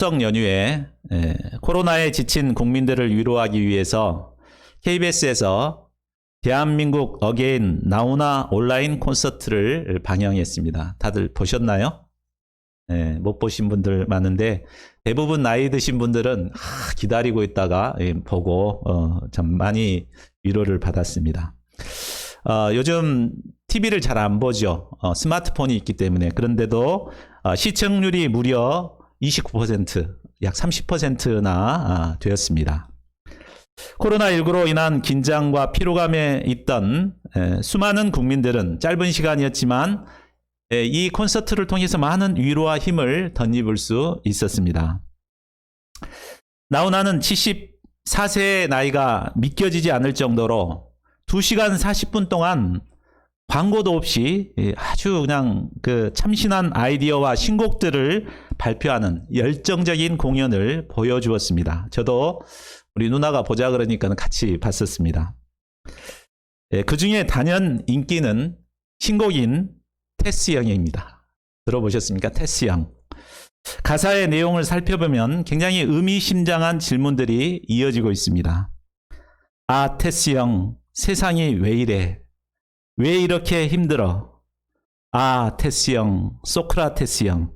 추석 연휴에 코로나에 지친 국민들을 위로하기 위해서 KBS에서 대한민국 어게인 나훈아 온라인 콘서트를 방영했습니다. 다들 보셨나요? 못 보신 분들 많은데 대부분 나이 드신 분들은 기다리고 있다가 보고 참 많이 위로를 받았습니다. 요즘 TV를 잘 안 보죠. 스마트폰이 있기 때문에. 그런데도 시청률이 무려 29%, 약 30%나 되었습니다. 코로나19로 인한 긴장과 피로감에 있던 수많은 국민들은 짧은 시간이었지만 이 콘서트를 통해서 많은 위로와 힘을 덧입을 수 있었습니다. 나훈아는 74세의 나이가 믿겨지지 않을 정도로 2시간 40분 동안 광고도 없이 아주 그냥 그 참신한 아이디어와 신곡들을 발표하는 열정적인 공연을 보여주었습니다. 저도 우리 누나가 보자 그러니까 같이 봤었습니다. 그 중에 단연 인기는 신곡인 테스 형입니다. 들어보셨습니까? 테스 형. 가사의 내용을 살펴보면 굉장히 의미심장한 질문들이 이어지고 있습니다. 아, 테스 형, 세상이 왜 이래? 왜 이렇게 힘들어? 아, 테스 형, 소크라테스 형.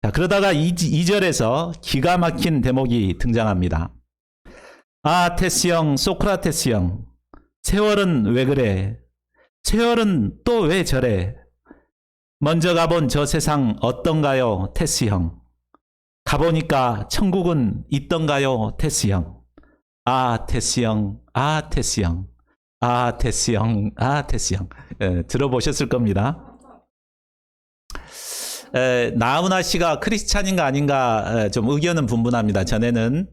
자, 그러다가 2절에서 기가 막힌 대목이 등장합니다. 아, 테스 형, 소크라테스 형. 세월은 왜 그래? 세월은 또 왜 저래? 먼저 가본 저 세상 어떤가요, 테스 형? 가보니까 천국은 있던가요, 테스 형? 아, 테스 형, 아, 테스 형. 아, 테스 형, 아, 테스 형. 들어보셨을 겁니다. 나훈아 씨가 크리스찬인가 아닌가 좀 의견은 분분합니다. 전에는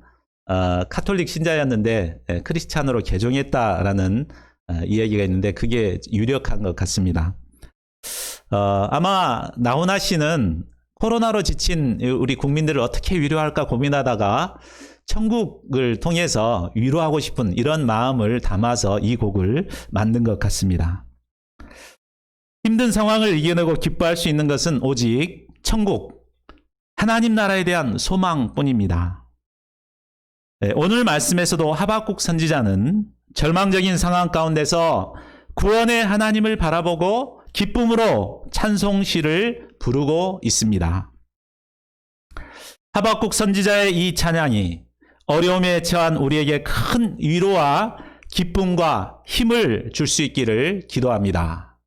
카톨릭 신자였는데 크리스찬으로 개종했다라는 이야기가 있는데 그게 유력한 것 같습니다. 아마 나훈아 씨는 코로나로 지친 우리 국민들을 어떻게 위로할까 고민하다가 천국을 통해서 위로하고 싶은 이런 마음을 담아서 이 곡을 만든 것 같습니다. 힘든 상황을 이겨내고 기뻐할 수 있는 것은 오직 천국, 하나님 나라에 대한 소망뿐입니다. 오늘 말씀에서도 하박국 선지자는 절망적인 상황 가운데서 구원의 하나님을 바라보고 기쁨으로 찬송시를 부르고 있습니다. 하박국 선지자의 이 찬양이 어려움에 처한 우리에게 큰 위로와 기쁨과 힘을 줄 수 있기를 기도합니다.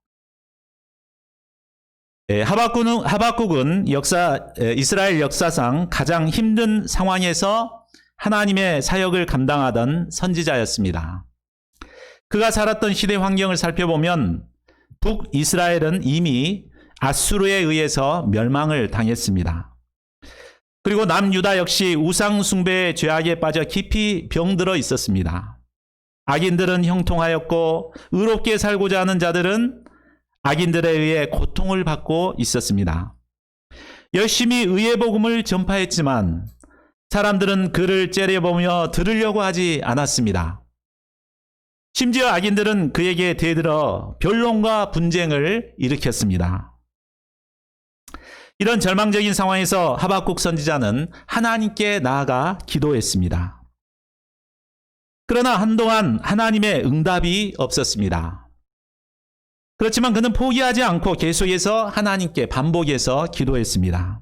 하박국은 이스라엘 역사상 가장 힘든 상황에서 하나님의 사역을 감당하던 선지자였습니다. 그가 살았던 시대 환경을 살펴보면 북이스라엘은 이미 아수르에 의해서 멸망을 당했습니다. 그리고 남유다 역시 우상 숭배의 죄악에 빠져 깊이 병들어 있었습니다. 악인들은 형통하였고 의롭게 살고자 하는 자들은 악인들에 의해 고통을 받고 있었습니다. 열심히 의의 복음을 전파했지만 사람들은 그를 째려보며 들으려고 하지 않았습니다. 심지어 악인들은 그에게 대들어 변론과 분쟁을 일으켰습니다. 이런 절망적인 상황에서 하박국 선지자는 하나님께 나아가 기도했습니다. 그러나 한동안 하나님의 응답이 없었습니다. 그렇지만 그는 포기하지 않고 계속해서 하나님께 반복해서 기도했습니다.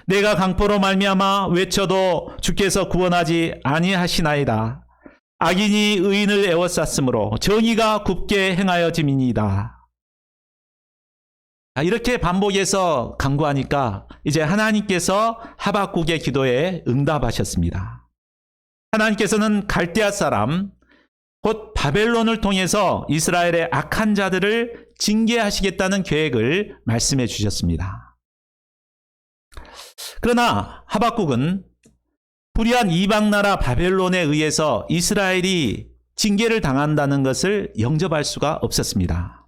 내가 강포로 말미암아 외쳐도 주께서 구원하지 아니하시나이다. 악인이 의인을 애워쌌으므로 정의가 굽게 행하여짐이니이다. 이렇게 반복해서 간구하니까 이제 하나님께서 하박국의 기도에 응답하셨습니다. 하나님께서는 갈대아 사람 곧 바벨론을 통해서 이스라엘의 악한 자들을 징계하시겠다는 계획을 말씀해 주셨습니다. 그러나 하박국은 불의한 이방 나라 바벨론에 의해서 이스라엘이 징계를 당한다는 것을 영접할 수가 없었습니다.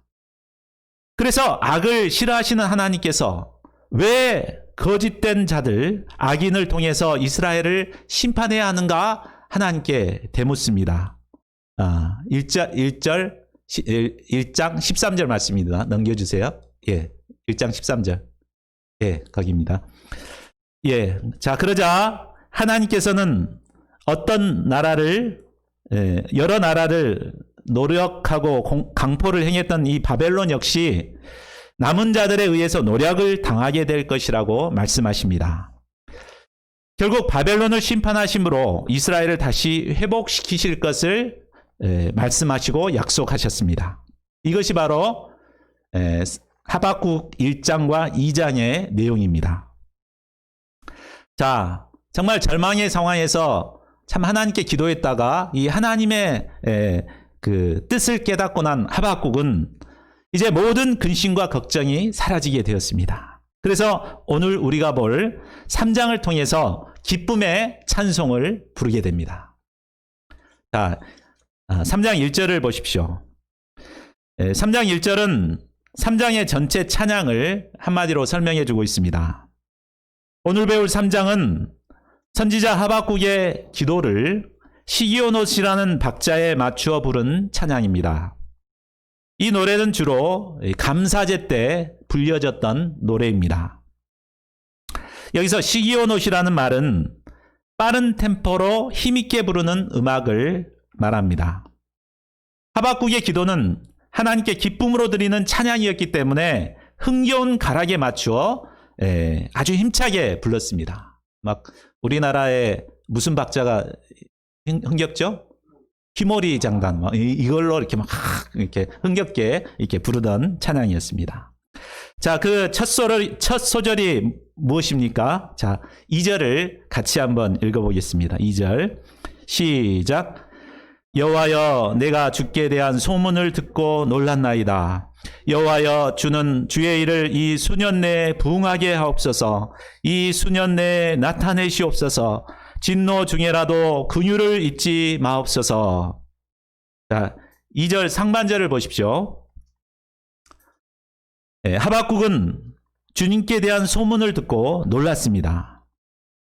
그래서 악을 싫어하시는 하나님께서 왜 거짓된 자들, 악인을 통해서 이스라엘을 심판해야 하는가 하나님께 되묻습니다. 1장 13절 말씀입니다. 넘겨주세요. 예, 1장 13절. 예, 거기입니다. 예. 자, 그러자 하나님께서는 어떤 나라를, 여러 나라를 노력하고 강포를 행했던 이 바벨론 역시 남은 자들에 의해서 노략을 당하게 될 것이라고 말씀하십니다. 결국 바벨론을 심판하심으로 이스라엘을 다시 회복시키실 것을 말씀하시고 약속하셨습니다. 이것이 바로 하박국 1장과 2장의 내용입니다. 자, 정말 절망의 상황에서 참 하나님께 기도했다가 이 하나님의 그 뜻을 깨닫고 난 하박국은 이제 모든 근심과 걱정이 사라지게 되었습니다. 그래서 오늘 우리가 볼 3장을 통해서 기쁨의 찬송을 부르게 됩니다. 자, 3장 1절을 보십시오. 3장 1절은 3장의 전체 찬양을 한마디로 설명해 주고 있습니다. 오늘 배울 3장은 선지자 하박국의 기도를 시기오노시라는 박자에 맞추어 부른 찬양입니다. 이 노래는 주로 감사제 때 불려졌던 노래입니다. 여기서 시기오노시라는 말은 빠른 템포로 힘있게 부르는 음악을 말합니다. 하박국의 기도는 하나님께 기쁨으로 드리는 찬양이었기 때문에 흥겨운 가락에 맞추어 아주 힘차게 불렀습니다. 막 우리나라에 무슨 박자가 흥겹죠? 휘모리 장단 이걸로 이렇게 막 이렇게 흥겹게 이렇게 부르던 찬양이었습니다. 자, 그 첫 소절이 무엇입니까? 자, 2절을 같이 한번 읽어보겠습니다. 2절 시작. 여호와여, 내가 주께 대한 소문을 듣고 놀랐나이다. 여호와여, 주는 주의 일을 이 수년 내에 부응하게 하옵소서. 이 수년 내에 나타내시옵소서. 진노 중에라도 긍휼을 잊지 마옵소서. 자, 2절 상반절을 보십시오. 하박국은 주님께 대한 소문을 듣고 놀랐습니다.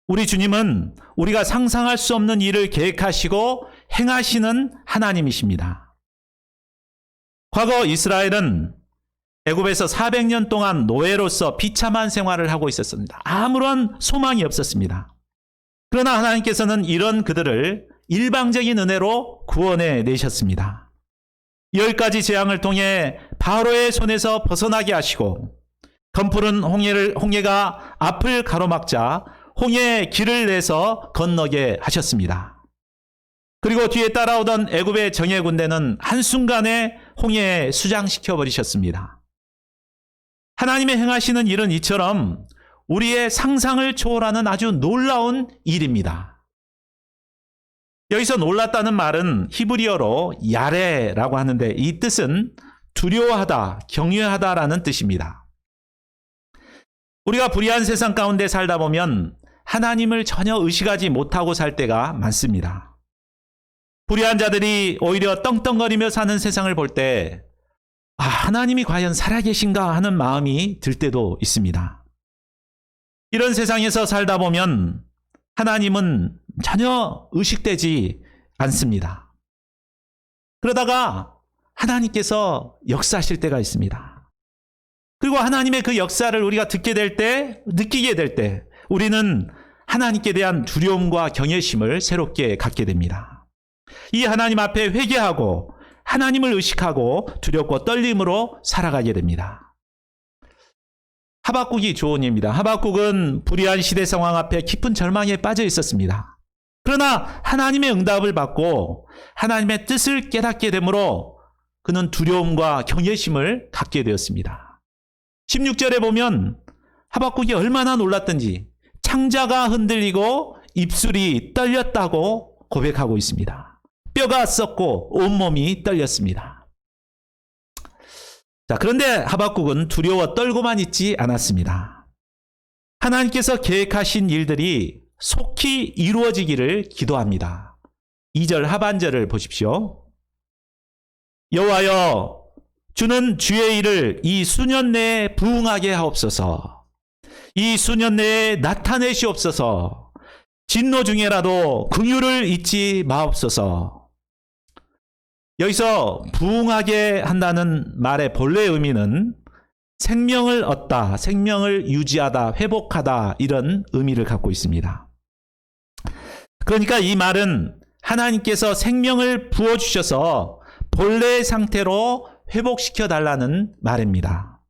우리 주님은 우리가 상상할 수 없는 일을 계획하시고 행하시는 하나님이십니다. 과거 이스라엘은 애굽에서 400년 동안 노예로서 비참한 생활을 하고 있었습니다. 아무런 소망이 없었습니다. 그러나 하나님께서는 이런 그들을 일방적인 은혜로 구원해 내셨습니다. 10가지 재앙을 통해 바로의 손에서 벗어나게 하시고 검푸른 홍해가 앞을 가로막자 홍해의 길을 내서 건너게 하셨습니다. 그리고 뒤에 따라오던 애굽의 정예 군대는 한순간에 홍해에 수장시켜 버리셨습니다. 하나님의 행하시는 일은 이처럼 우리의 상상을 초월하는 아주 놀라운 일입니다. 여기서 놀랐다는 말은 히브리어로 야레라고 하는데 이 뜻은 두려워하다, 경외하다라는 뜻입니다. 우리가 불의한 세상 가운데 살다 보면 하나님을 전혀 의식하지 못하고 살 때가 많습니다. 불의한 자들이 오히려 떵떵거리며 사는 세상을 볼 때 하나님이 과연 살아계신가 하는 마음이 들 때도 있습니다. 이런 세상에서 살다 보면 하나님은 전혀 의식되지 않습니다. 그러다가 하나님께서 역사하실 때가 있습니다. 그리고 하나님의 그 역사를 우리가 듣게 될 때, 느끼게 될 때 우리는 하나님께 대한 두려움과 경외심을 새롭게 갖게 됩니다. 이 하나님 앞에 회개하고 하나님을 의식하고 두렵고 떨림으로 살아가게 됩니다. 하박국이 조언입니다. 하박국은 불의한 시대 상황 앞에 깊은 절망에 빠져 있었습니다. 그러나 하나님의 응답을 받고 하나님의 뜻을 깨닫게 되므로 그는 두려움과 경외심을 갖게 되었습니다. 16절에 보면 하박국이 얼마나 놀랐던지 창자가 흔들리고 입술이 떨렸다고 고백하고 있습니다. 뼈가 썩고 온몸이 떨렸습니다. 자, 그런데 하박국은 두려워 떨고만 있지 않았습니다. 하나님께서 계획하신 일들이 속히 이루어지기를 기도합니다. 2절 하반절을 보십시오. 여호와여, 주는 주의 일을 이 수년 내에 부응하게 하옵소서. 이 수년 내에 나타내시옵소서. 진노 중에라도 긍휼을 잊지 마옵소서. 여기서 부응하게 한다는 말의 본래 의미는 생명을 얻다, 생명을 유지하다, 회복하다 이런 의미를 갖고 있습니다. 그러니까 이 말은 하나님께서 생명을 부어주셔서 본래의 상태로 회복시켜 달라는 말입니다.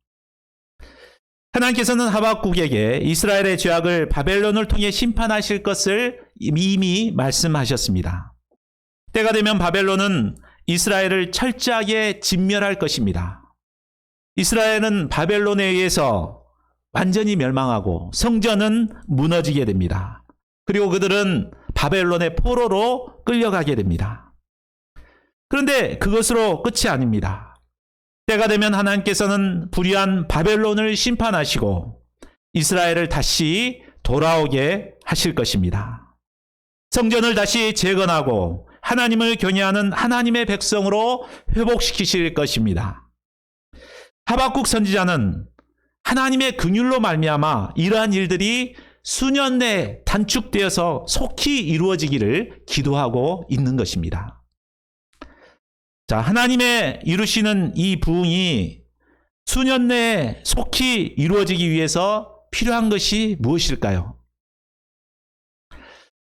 하나님께서는 하박국에게 이스라엘의 죄악을 바벨론을 통해 심판하실 것을 이미 말씀하셨습니다. 때가 되면 바벨론은 이스라엘을 철저하게 진멸할 것입니다. 이스라엘은 바벨론에 의해서 완전히 멸망하고 성전은 무너지게 됩니다. 그리고 그들은 바벨론의 포로로 끌려가게 됩니다. 그런데 그것으로 끝이 아닙니다. 때가 되면 하나님께서는 불의한 바벨론을 심판하시고 이스라엘을 다시 돌아오게 하실 것입니다. 성전을 다시 재건하고 하나님을 경외하는 하나님의 백성으로 회복시키실 것입니다. 하박국 선지자는 하나님의 긍휼로 말미암아 이러한 일들이 수년 내에 단축되어서 속히 이루어지기를 기도하고 있는 것입니다. 자, 하나님의 이루시는 이 부흥이 수년 내에 속히 이루어지기 위해서 필요한 것이 무엇일까요?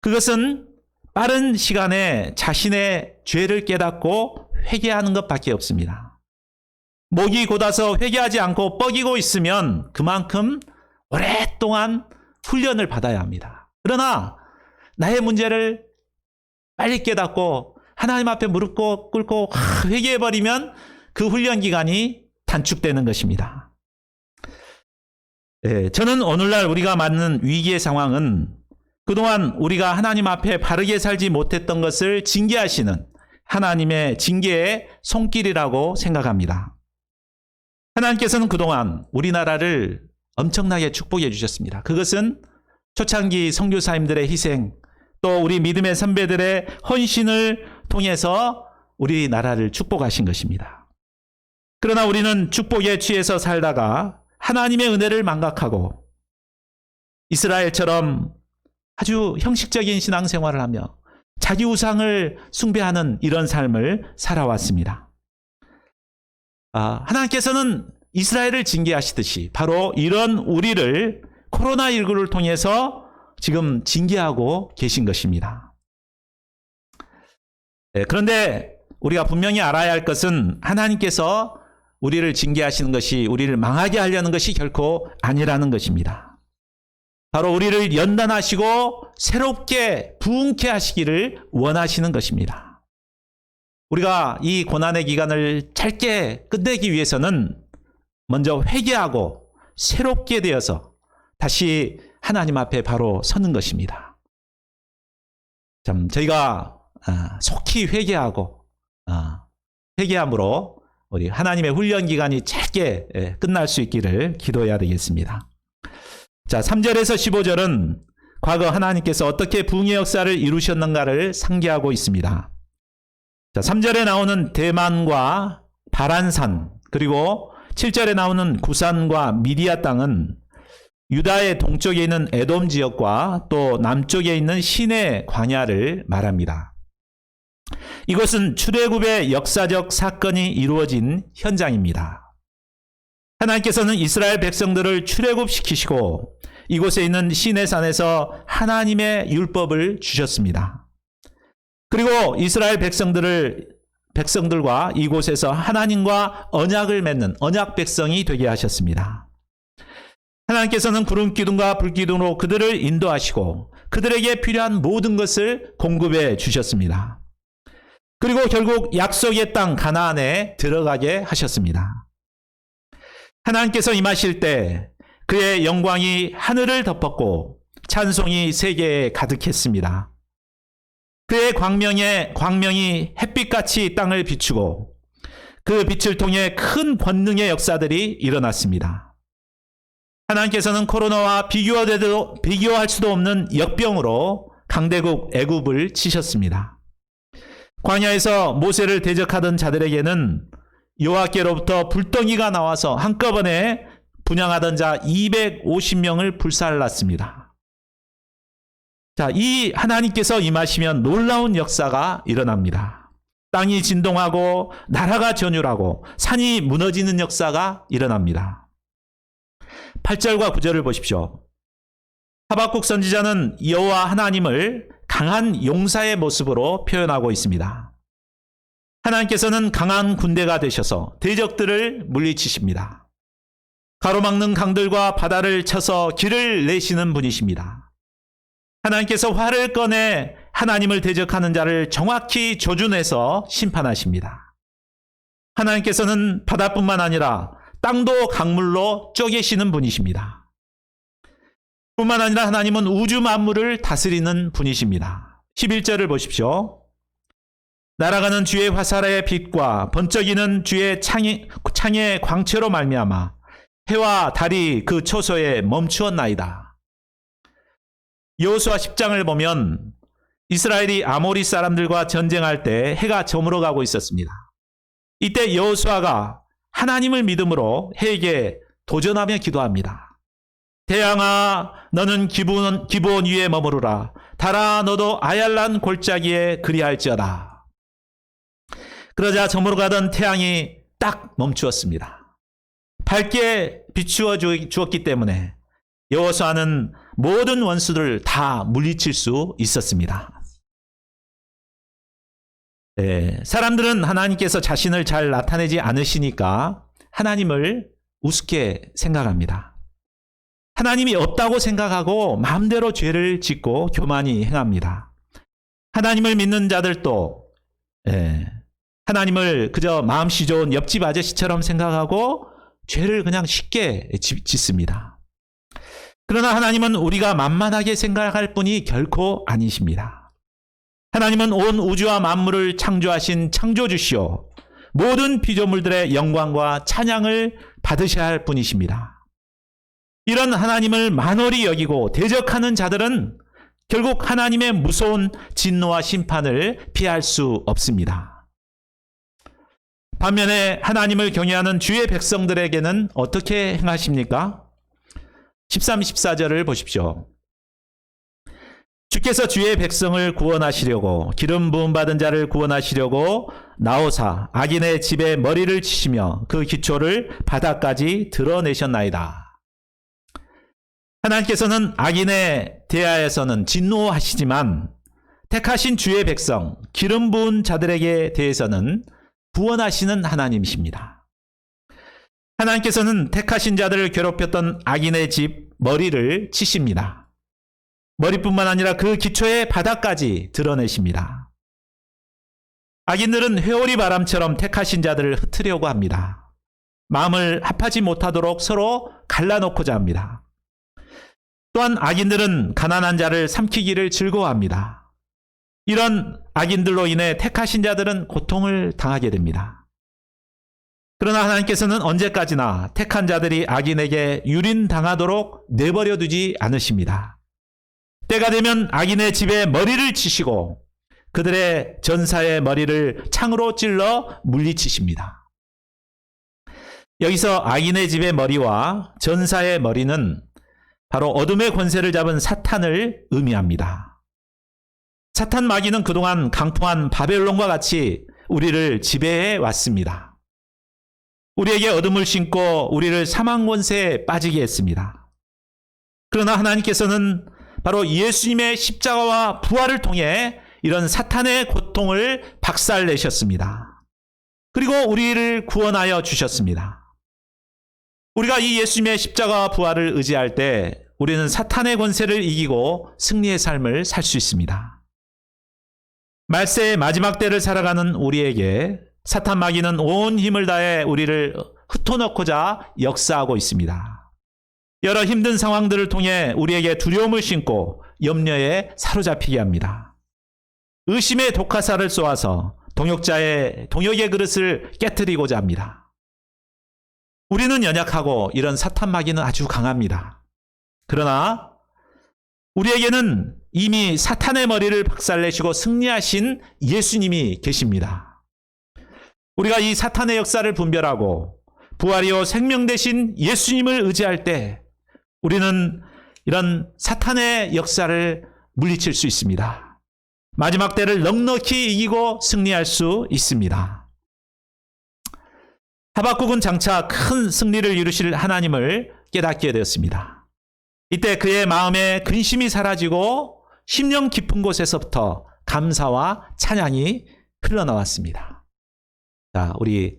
그것은 빠른 시간에 자신의 죄를 깨닫고 회개하는 것밖에 없습니다. 목이 곧아서 회개하지 않고 뻐기고 있으면 그만큼 오랫동안 훈련을 받아야 합니다. 그러나 나의 문제를 빨리 깨닫고 하나님 앞에 무릎 꿇고 회개해버리면 그 훈련 기간이 단축되는 것입니다. 저는 오늘날 우리가 맞는 위기의 상황은 그동안 우리가 하나님 앞에 바르게 살지 못했던 것을 징계하시는 하나님의 징계의 손길이라고 생각합니다. 하나님께서는 그동안 우리나라를 엄청나게 축복해 주셨습니다. 그것은 초창기 선교사님들의 희생, 또 우리 믿음의 선배들의 헌신을 통해서 우리나라를 축복하신 것입니다. 그러나 우리는 축복에 취해서 살다가 하나님의 은혜를 망각하고 이스라엘처럼 아주 형식적인 신앙생활을 하며 자기 우상을 숭배하는 이런 삶을 살아왔습니다. 하나님께서는 이스라엘을 징계하시듯이 바로 이런 우리를 코로나19를 통해서 지금 징계하고 계신 것입니다. 그런데 우리가 분명히 알아야 할 것은 하나님께서 우리를 징계하시는 것이 우리를 망하게 하려는 것이 결코 아니라는 것입니다. 바로 우리를 연단하시고 새롭게 부흥케 하시기를 원하시는 것입니다. 우리가 이 고난의 기간을 짧게 끝내기 위해서는 먼저 회개하고 새롭게 되어서 다시 하나님 앞에 바로 서는 것입니다. 참 저희가 속히 회개하고 회개함으로 우리 하나님의 훈련 기간이 짧게 끝날 수 있기를 기도해야 되겠습니다. 자, 3절에서 15절은 과거 하나님께서 어떻게 부흥의 역사를 이루셨는가를 상기하고 있습니다. 자, 3절에 나오는 대만과 바란산, 그리고 7절에 나오는 구산과 미디아 땅은 유다의 동쪽에 있는 에돔 지역과 또 남쪽에 있는 시내 광야를 말합니다. 이것은 출애굽의 역사적 사건이 이루어진 현장입니다. 하나님께서는 이스라엘 백성들을 출애굽시키시고 이곳에 있는 시내산에서 하나님의 율법을 주셨습니다. 그리고 이스라엘 백성들과 이곳에서 하나님과 언약을 맺는 언약 백성이 되게 하셨습니다. 하나님께서는 구름 기둥과 불 기둥으로 그들을 인도하시고 그들에게 필요한 모든 것을 공급해 주셨습니다. 그리고 결국 약속의 땅 가나안에 들어가게 하셨습니다. 하나님께서 임하실 때 그의 영광이 하늘을 덮었고 찬송이 세계에 가득했습니다. 그의 광명이 햇빛같이 땅을 비추고 그 빛을 통해 큰 권능의 역사들이 일어났습니다. 하나님께서는 코로나와 비교할 수도 없는 역병으로 강대국 애굽을 치셨습니다. 광야에서 모세를 대적하던 자들에게는 여호와께로부터 불덩이가 나와서 한꺼번에 분향하던 자 250명을 불살랐습니다. 자, 이 하나님께서 임하시면 놀라운 역사가 일어납니다. 땅이 진동하고 나라가 전율하고 산이 무너지는 역사가 일어납니다. 8절과 9절을 보십시오. 하박국 선지자는 여호와 하나님을 강한 용사의 모습으로 표현하고 있습니다. 하나님께서는 강한 군대가 되셔서 대적들을 물리치십니다. 가로막는 강들과 바다를 쳐서 길을 내시는 분이십니다. 하나님께서 활을 꺼내 하나님을 대적하는 자를 정확히 조준해서 심판하십니다. 하나님께서는 바다뿐만 아니라 땅도 강물로 쪼개시는 분이십니다. 뿐만 아니라 하나님은 우주 만물을 다스리는 분이십니다. 11절을 보십시오. 날아가는 주의 화살의 빛과 번쩍이는 주의 창의 광채로 말미암아 해와 달이 그 초소에 멈추었나이다. 여호수아 10장을 보면 이스라엘이 아모리 사람들과 전쟁할 때 해가 저물어 가고 있었습니다. 이때 여호수아가 하나님을 믿음으로 해에게 도전하며 기도합니다. 태양아 너는 기브온 위에 머무르라. 달아 너도 아얄란 골짜기에 그리할지어다. 그러자 저물어 가던 태양이 딱 멈추었습니다. 밝게 비추어 주었기 때문에 여호수아는 모든 원수들을 다 물리칠 수 있었습니다. 사람들은 하나님께서 자신을 잘 나타내지 않으시니까 하나님을 우습게 생각합니다. 하나님이 없다고 생각하고 마음대로 죄를 짓고 교만히 행합니다. 하나님을 믿는 자들도 하나님을 그저 마음씨 좋은 옆집 아저씨처럼 생각하고 죄를 그냥 쉽게 짓습니다. 그러나 하나님은 우리가 만만하게 생각할 분이 결코 아니십니다. 하나님은 온 우주와 만물을 창조하신 창조주시오. 모든 피조물들의 영광과 찬양을 받으셔야 할 분이십니다. 이런 하나님을 만홀히 여기고 대적하는 자들은 결국 하나님의 무서운 진노와 심판을 피할 수 없습니다. 반면에 하나님을 경외하는 주의 백성들에게는 어떻게 행하십니까? 13, 14절을 보십시오. 주께서 주의 백성을 구원하시려고 기름 부음 받은 자를 구원하시려고 나오사 악인의 집에 머리를 치시며 그 기초를 바닥까지 드러내셨나이다. 하나님께서는 악인에 대하여서는 진노하시지만 택하신 주의 백성 기름 부은 자들에게 대해서는 구원하시는 하나님이십니다. 하나님께서는 택하신 자들을 괴롭혔던 악인의 집 머리를 치십니다. 머리뿐만 아니라 그 기초의 바닥까지 드러내십니다. 악인들은 회오리 바람처럼 택하신 자들을 흩으려고 합니다. 마음을 합하지 못하도록 서로 갈라놓고자 합니다. 또한 악인들은 가난한 자를 삼키기를 즐거워합니다. 이런 악인들로 인해 택하신 자들은 고통을 당하게 됩니다. 그러나 하나님께서는 언제까지나 택한 자들이 악인에게 유린당하도록 내버려 두지 않으십니다. 때가 되면 악인의 집에 머리를 치시고 그들의 전사의 머리를 창으로 찔러 물리치십니다. 여기서 악인의 집의 머리와 전사의 머리는 바로 어둠의 권세를 잡은 사탄을 의미합니다. 사탄 마귀는 그동안 강통한 바벨론과 같이 우리를 지배해 왔습니다. 우리에게 어둠을 심고 우리를 사망 권세에 빠지게 했습니다. 그러나 하나님께서는 바로 예수님의 십자가와 부활을 통해 이런 사탄의 고통을 박살내셨습니다. 그리고 우리를 구원하여 주셨습니다. 우리가 이 예수님의 십자가와 부활을 의지할 때 우리는 사탄의 권세를 이기고 승리의 삶을 살 수 있습니다. 말세의 마지막 때를 살아가는 우리에게 사탄 마귀는 온 힘을 다해 우리를 흩어놓고자 역사하고 있습니다. 여러 힘든 상황들을 통해 우리에게 두려움을 심고 염려에 사로잡히게 합니다. 의심의 독화살을 쏘아서 동역의 그릇을 깨뜨리고자 합니다. 우리는 연약하고 이런 사탄 마귀는 아주 강합니다. 그러나 우리에게는 이미 사탄의 머리를 박살내시고 승리하신 예수님이 계십니다. 우리가 이 사탄의 역사를 분별하고 부활이요 생명 되신 예수님을 의지할 때 우리는 이런 사탄의 역사를 물리칠 수 있습니다. 마지막 때를 넉넉히 이기고 승리할 수 있습니다. 하박국은 장차 큰 승리를 이루실 하나님을 깨닫게 되었습니다. 이때 그의 마음에 근심이 사라지고 심령 깊은 곳에서부터 감사와 찬양이 흘러나왔습니다. 자, 우리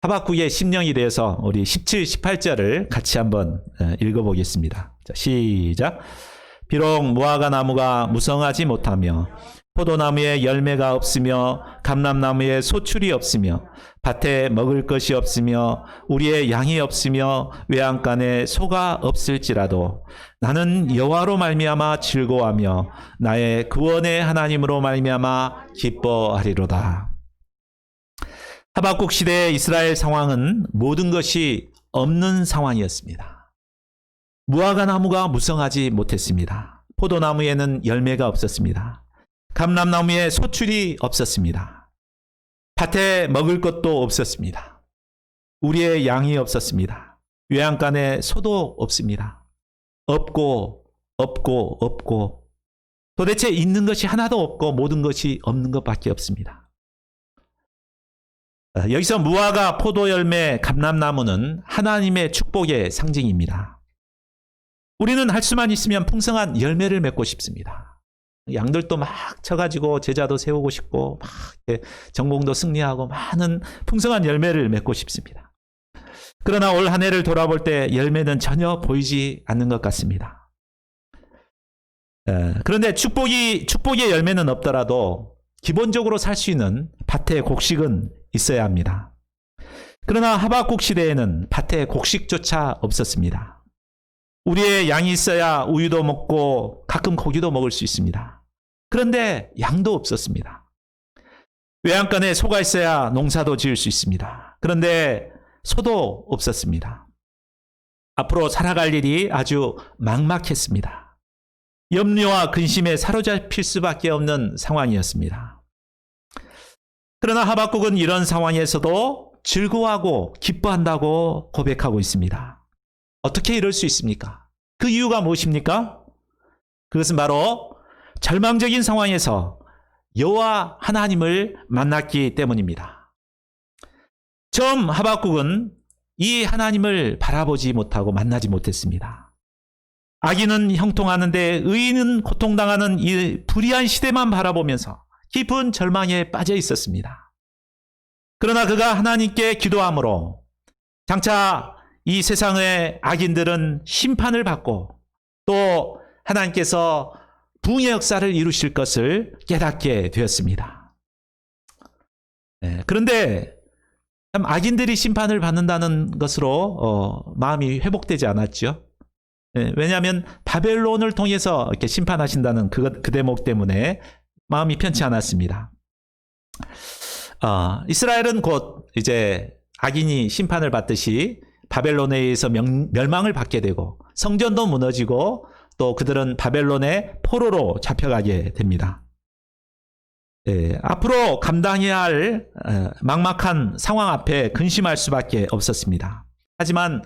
하박국의 심령에 대해서 우리 17, 18절을 같이 한번 읽어보겠습니다. 자, 시작. 비록 무화과 나무가 무성하지 못하며 포도나무에 열매가 없으며 감람나무에 소출이 없으며 밭에 먹을 것이 없으며 우리의 양이 없으며 외양간에 소가 없을지라도 나는 여호와로 말미암아 즐거워하며 나의 구원의 하나님으로 말미암아 기뻐하리로다. 하박국 시대의 이스라엘 상황은 모든 것이 없는 상황이었습니다. 무화과 나무가 무성하지 못했습니다. 포도나무에는 열매가 없었습니다. 감람나무에 소출이 없었습니다. 밭에 먹을 것도 없었습니다. 우리의 양이 없었습니다. 외양간에 소도 없습니다. 없고 도대체 있는 것이 하나도 없고 모든 것이 없는 것밖에 없습니다. 여기서 무화과, 포도열매, 감람나무는 하나님의 축복의 상징입니다. 우리는 할 수만 있으면 풍성한 열매를 맺고 싶습니다. 양들도 막 쳐가지고 제자도 세우고 싶고 막 전공도 승리하고 많은 풍성한 열매를 맺고 싶습니다. 그러나 올 한 해를 돌아볼 때 열매는 전혀 보이지 않는 것 같습니다. 그런데 축복의 열매는 없더라도 기본적으로 살 수 있는 밭에 곡식은 있어야 합니다. 그러나 하박국 시대에는 밭에 곡식조차 없었습니다. 우리의 양이 있어야 우유도 먹고 가끔 고기도 먹을 수 있습니다. 그런데 양도 없었습니다. 외양간에 소가 있어야 농사도 지을 수 있습니다. 그런데 소도 없었습니다. 앞으로 살아갈 일이 아주 막막했습니다. 염려와 근심에 사로잡힐 수밖에 없는 상황이었습니다. 그러나 하박국은 이런 상황에서도 즐거워하고 기뻐한다고 고백하고 있습니다. 어떻게 이럴 수 있습니까? 그 이유가 무엇입니까? 그것은 바로 절망적인 상황에서 여호와 하나님을 만났기 때문입니다. 처음 하박국은 이 하나님을 바라보지 못하고 만나지 못했습니다. 악인은 형통하는데 의인은 고통당하는 이 불의한 시대만 바라보면서 깊은 절망에 빠져 있었습니다. 그러나 그가 하나님께 기도함으로 장차 이 세상의 악인들은 심판을 받고 또 하나님께서 부흥의 역사를 이루실 것을 깨닫게 되었습니다. 그런데 악인들이 심판을 받는다는 것으로 마음이 회복되지 않았죠. 왜냐하면 바벨론을 통해서 이렇게 심판하신다는 그 대목 때문에 마음이 편치 않았습니다. 이스라엘은 곧 이제 악인이 심판을 받듯이 바벨론에 의해서 멸망을 받게 되고 성전도 무너지고 또 그들은 바벨론의 포로로 잡혀가게 됩니다. 앞으로 감당해야 할 막막한 상황 앞에 근심할 수밖에 없었습니다. 하지만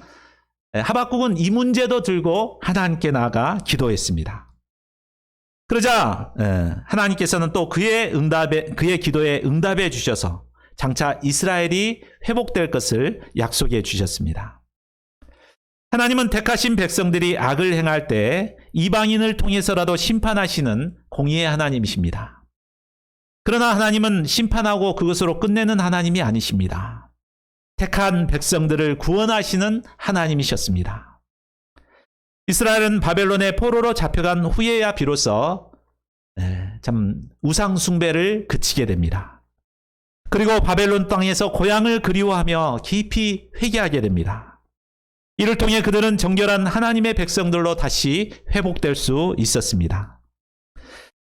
하박국은 이 문제도 들고 하나님께 나아가 기도했습니다. 그러자 하나님께서는 또 그의 기도에 응답해 주셔서 장차 이스라엘이 회복될 것을 약속해 주셨습니다. 하나님은 택하신 백성들이 악을 행할 때 이방인을 통해서라도 심판하시는 공의의 하나님이십니다. 그러나 하나님은 심판하고 그것으로 끝내는 하나님이 아니십니다. 택한 백성들을 구원하시는 하나님이셨습니다. 이스라엘은 바벨론의 포로로 잡혀간 후에야 비로소 참 우상 숭배를 그치게 됩니다. 그리고 바벨론 땅에서 고향을 그리워하며 깊이 회개하게 됩니다. 이를 통해 그들은 정결한 하나님의 백성들로 다시 회복될 수 있었습니다.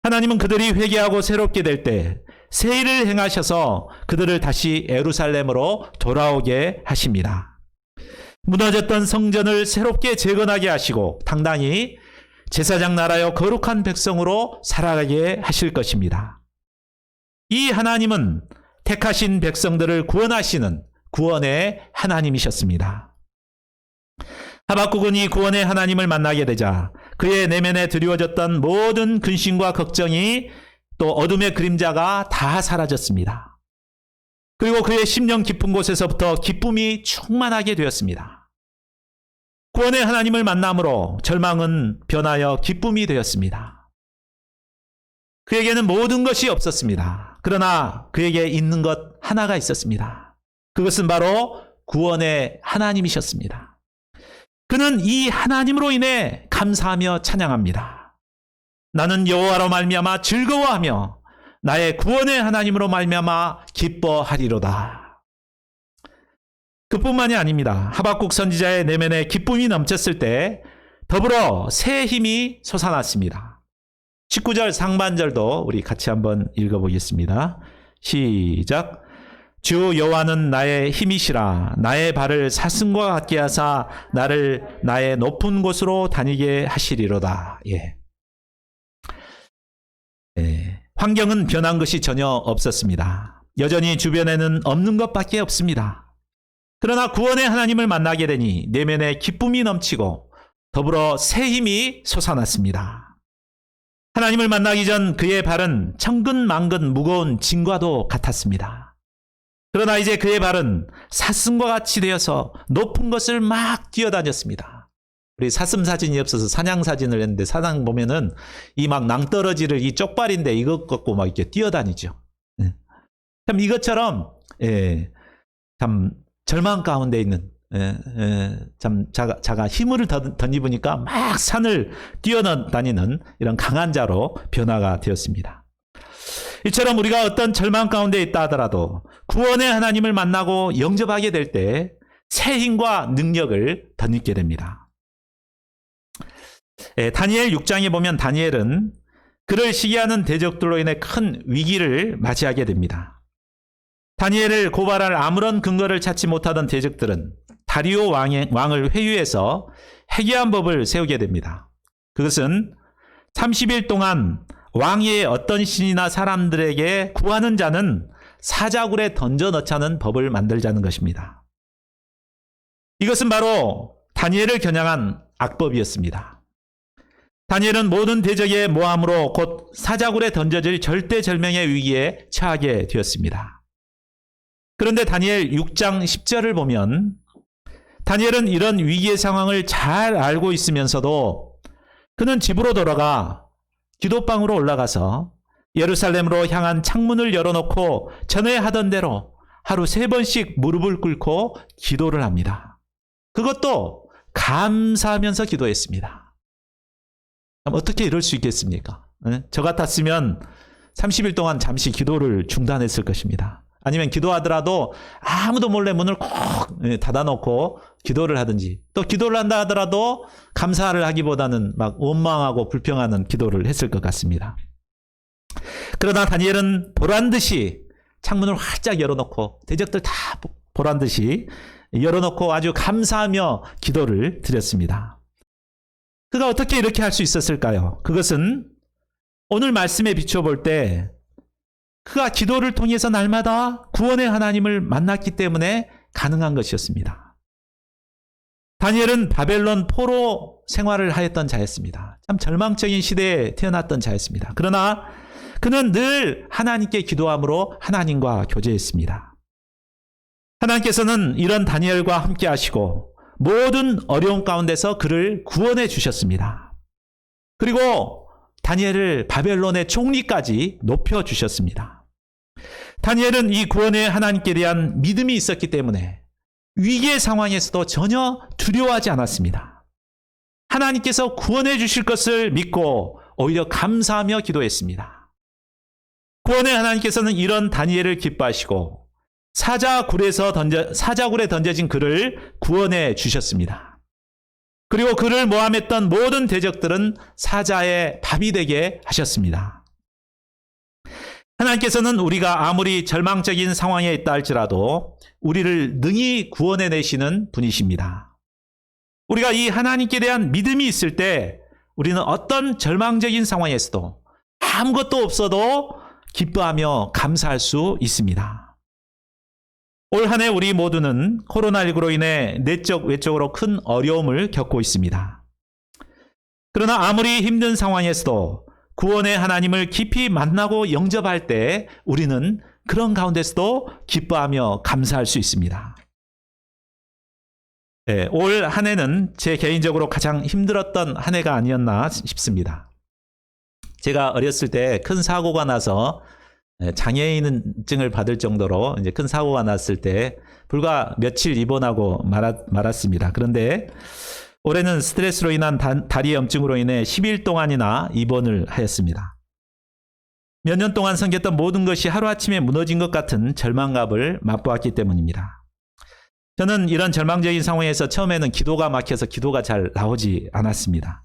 하나님은 그들이 회개하고 새롭게 될 때 새 일을 행하셔서 그들을 다시 예루살렘으로 돌아오게 하십니다. 무너졌던 성전을 새롭게 재건하게 하시고 당당히 제사장 나라여 거룩한 백성으로 살아가게 하실 것입니다. 이 하나님은 택하신 백성들을 구원하시는 구원의 하나님이셨습니다. 하박국은 이 구원의 하나님을 만나게 되자 그의 내면에 드리워졌던 모든 근심과 걱정이 또 어둠의 그림자가 다 사라졌습니다. 그리고 그의 심령 깊은 곳에서부터 기쁨이 충만하게 되었습니다. 구원의 하나님을 만남으로 절망은 변하여 기쁨이 되었습니다. 그에게는 모든 것이 없었습니다. 그러나 그에게 있는 것 하나가 있었습니다. 그것은 바로 구원의 하나님이셨습니다. 그는 이 하나님으로 인해 감사하며 찬양합니다. 나는 여호와로 말미암아 즐거워하며 나의 구원의 하나님으로 말미암아 기뻐하리로다. 그뿐만이 아닙니다. 하박국 선지자의 내면에 기쁨이 넘쳤을 때 더불어 새 힘이 솟아났습니다. 19절 상반절도 우리 같이 한번 읽어보겠습니다. 시작. 주 여호와는 나의 힘이시라. 나의 발을 사슴과 같게 하사 나를 나의 높은 곳으로 다니게 하시리로다. 환경은 변한 것이 전혀 없었습니다. 여전히 주변에는 없는 것밖에 없습니다. 그러나 구원의 하나님을 만나게 되니 내면에 기쁨이 넘치고 더불어 새 힘이 솟아났습니다. 하나님을 만나기 전 그의 발은 천근만근 무거운 짐과도 같았습니다. 그러나 이제 그의 발은 사슴과 같이 되어서 높은 것을 막 뛰어다녔습니다. 우리 사슴 사진이 없어서 사냥 사진을 했는데 사냥 보면은 이 막 낭떠러지를 이 쪽발인데 이것 갖고 막 이렇게 뛰어다니죠. 참 이것처럼 참 절망 가운데 있는 참 자가 힘을 덧입으니까 막 산을 뛰어다니는 이런 강한 자로 변화가 되었습니다. 이처럼 우리가 어떤 절망 가운데 있다 하더라도 구원의 하나님을 만나고 영접하게 될 때 새 힘과 능력을 덧입게 됩니다. 다니엘 6장에 보면 다니엘은 그를 시기하는 대적들로 인해 큰 위기를 맞이하게 됩니다. 다니엘을 고발할 아무런 근거를 찾지 못하던 대적들은 다리오 왕을 회유해서 해계한 법을 세우게 됩니다. 그것은 30일 동안 왕의 어떤 신이나 사람들에게 구하는 자는 사자굴에 던져 넣자는 법을 만들자는 것입니다. 이것은 바로 다니엘을 겨냥한 악법이었습니다. 다니엘은 모든 대적의 모함으로 곧 사자굴에 던져질 절대절명의 위기에 처하게 되었습니다. 그런데 다니엘 6장 10절을 보면 다니엘은 이런 위기의 상황을 잘 알고 있으면서도 그는 집으로 돌아가 기도방으로 올라가서 예루살렘으로 향한 창문을 열어놓고 전에 하던 대로 하루 3번씩 무릎을 꿇고 기도를 합니다. 그것도 감사하면서 기도했습니다. 어떻게 이럴 수 있겠습니까? 저 같았으면 30일 동안 잠시 기도를 중단했을 것입니다. 아니면 기도하더라도 아무도 몰래 문을 꼭 닫아놓고 기도를 하든지, 또 기도를 한다 하더라도 감사를 하기보다는 막 원망하고 불평하는 기도를 했을 것 같습니다. 그러나 다니엘은 보란듯이 창문을 활짝 열어놓고 대적들 다 보란듯이 열어놓고 아주 감사하며 기도를 드렸습니다. 그가 어떻게 이렇게 할 수 있었을까요? 그것은 오늘 말씀에 비춰볼 때 그가 기도를 통해서 날마다 구원의 하나님을 만났기 때문에 가능한 것이었습니다. 다니엘은 바벨론 포로 생활을 하였던 자였습니다. 참 절망적인 시대에 태어났던 자였습니다. 그러나 그는 늘 하나님께 기도함으로 하나님과 교제했습니다. 하나님께서는 이런 다니엘과 함께 하시고 모든 어려움 가운데서 그를 구원해 주셨습니다. 그리고 다니엘을 바벨론의 총리까지 높여주셨습니다. 다니엘은 이 구원의 하나님께 대한 믿음이 있었기 때문에 위기의 상황에서도 전혀 두려워하지 않았습니다. 하나님께서 구원해 주실 것을 믿고 오히려 감사하며 기도했습니다. 구원의 하나님께서는 이런 다니엘을 기뻐하시고 사자굴에 던져진 그를 구원해 주셨습니다. 그리고 그를 모함했던 모든 대적들은 사자의 밥이 되게 하셨습니다. 하나님께서는 우리가 아무리 절망적인 상황에 있다 할지라도 우리를 능히 구원해 내시는 분이십니다. 우리가 이 하나님께 대한 믿음이 있을 때 우리는 어떤 절망적인 상황에서도 아무것도 없어도 기뻐하며 감사할 수 있습니다. 올 한 해 우리 모두는 코로나19로 인해 내적 외적으로 큰 어려움을 겪고 있습니다. 그러나 아무리 힘든 상황에서도 구원의 하나님을 깊이 만나고 영접할 때 우리는 그런 가운데서도 기뻐하며 감사할 수 있습니다. 올 한 해는 제 개인적으로 가장 힘들었던 한 해가 아니었나 싶습니다. 제가 어렸을 때 큰 사고가 나서 장애인증을 받을 정도로 이제 큰 사고가 났을 때 불과 며칠 입원하고 말았습니다. 그런데 올해는 스트레스로 인한 다리 염증으로 인해 10일 동안이나 입원을 하였습니다. 몇 년 동안 섬겼던 모든 것이 하루아침에 무너진 것 같은 절망감을 맛보았기 때문입니다. 저는 이런 절망적인 상황에서 처음에는 기도가 막혀서 기도가 잘 나오지 않았습니다.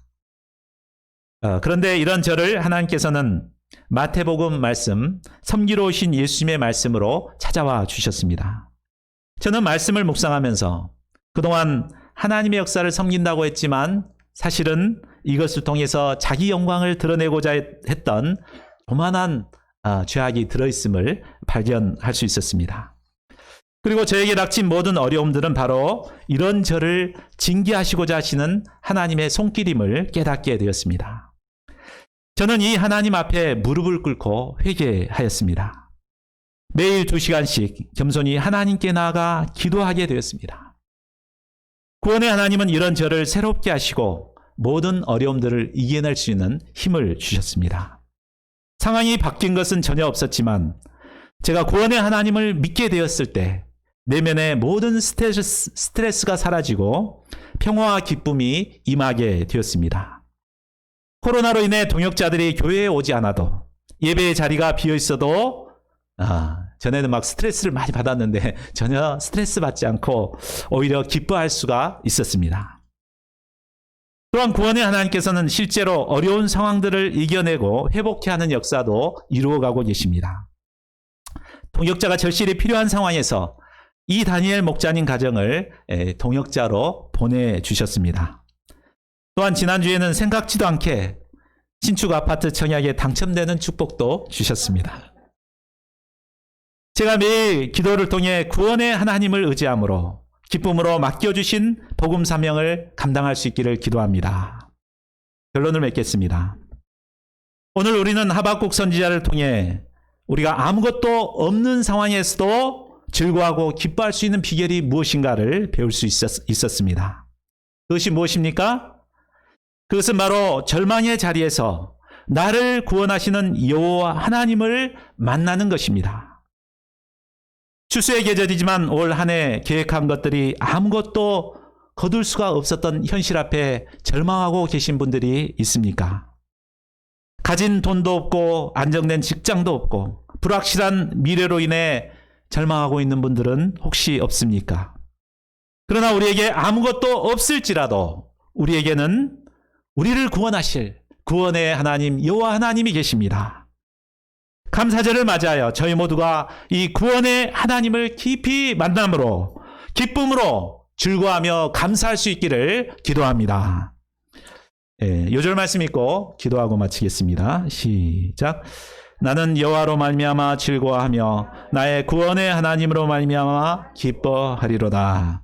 그런데 이런 저를 하나님께서는 마태복음 말씀, 섬기러 오신 예수님의 말씀으로 찾아와 주셨습니다. 저는 말씀을 묵상하면서 그동안 하나님의 역사를 섬긴다고 했지만 사실은 이것을 통해서 자기 영광을 드러내고자 했던 오만한 죄악이 들어있음을 발견할 수 있었습니다. 그리고 저에게 닥친 모든 어려움들은 바로 이런 저를 징계하시고자 하시는 하나님의 손길임을 깨닫게 되었습니다. 저는 이 하나님 앞에 무릎을 꿇고 회개하였습니다. 매일 2시간씩 겸손히 하나님께 나아가 기도하게 되었습니다. 구원의 하나님은 이런 저를 새롭게 하시고 모든 어려움들을 이겨낼 수 있는 힘을 주셨습니다. 상황이 바뀐 것은 전혀 없었지만 제가 구원의 하나님을 믿게 되었을 때 내면의 모든 스트레스가 사라지고 평화와 기쁨이 임하게 되었습니다. 코로나로 인해 동역자들이 교회에 오지 않아도 예배의 자리가 비어 있어도 전에는 막 스트레스를 많이 받았는데 전혀 스트레스 받지 않고 오히려 기뻐할 수가 있었습니다. 또한 구원의 하나님께서는 실제로 어려운 상황들을 이겨내고 회복케 하는 역사도 이루어가고 계십니다. 동역자가 절실히 필요한 상황에서 이 다니엘 목자님 가정을 동역자로 보내주셨습니다. 또한 지난주에는 생각지도 않게 신축 아파트 청약에 당첨되는 축복도 주셨습니다. 제가 매일 기도를 통해 구원의 하나님을 의지함으로 기쁨으로 맡겨주신 복음 사명을 감당할 수 있기를 기도합니다. 결론을 맺겠습니다. 오늘 우리는 하박국 선지자를 통해 우리가 아무것도 없는 상황에서도 즐거워하고 기뻐할 수 있는 비결이 무엇인가를 배울 수 있었습니다. 그것이 무엇입니까? 그것은 바로 절망의 자리에서 나를 구원하시는 여호와 하나님을 만나는 것입니다. 추수의 계절이지만 올 한 해 계획한 것들이 아무것도 거둘 수가 없었던 현실 앞에 절망하고 계신 분들이 있습니까? 가진 돈도 없고 안정된 직장도 없고 불확실한 미래로 인해 절망하고 있는 분들은 혹시 없습니까? 그러나 우리에게 아무것도 없을지라도 우리에게는 우리를 구원하실 구원의 하나님 여호와 하나님이 계십니다. 감사절을 맞이하여 저희 모두가 이 구원의 하나님을 깊이 만남으로 기쁨으로 즐거워하며 감사할 수 있기를 기도합니다. 요절 말씀 읽고 기도하고 마치겠습니다. 시작. 나는 여호와로 말미암아 즐거워하며 나의 구원의 하나님으로 말미암아 기뻐하리로다.